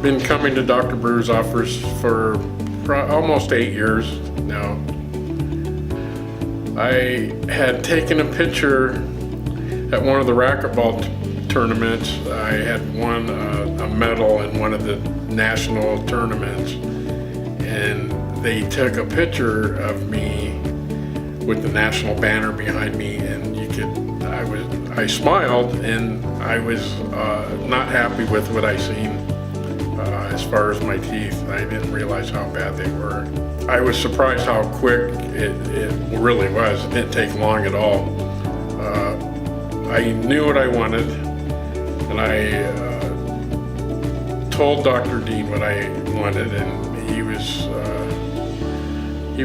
been coming to Dr. Brewer's office for almost 8 years now. I had taken a picture at one of the racquetball tournaments. I had won a medal in one of the national tournaments, and they took a picture of me with the national banner behind me, and I smiled, and I was not happy with what I seen as far as my teeth. I didn't realize how bad they were. I was surprised how quick it really was. It didn't take long at all. I knew what I wanted, and I told Dr. Dean what I wanted, and he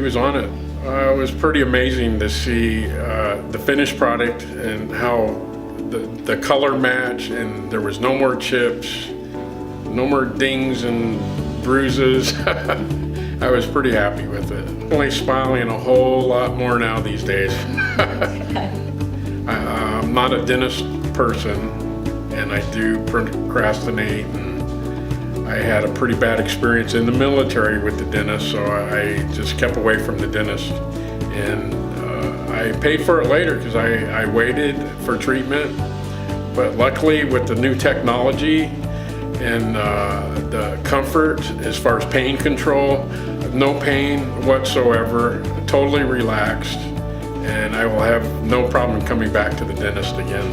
was on it. It was pretty amazing to see the finished product and how the color match, and there was no more chips, no more dings and bruises. I was pretty happy with it. Only smiling a whole lot more now these days. I'm not a dentist person, and I do procrastinate, and I had a pretty bad experience in the military with the dentist, so I just kept away from the dentist. And I paid for it later because I waited for treatment, but luckily with the new technology and the comfort as far as pain control, no pain whatsoever, totally relaxed, and I will have no problem coming back to the dentist again.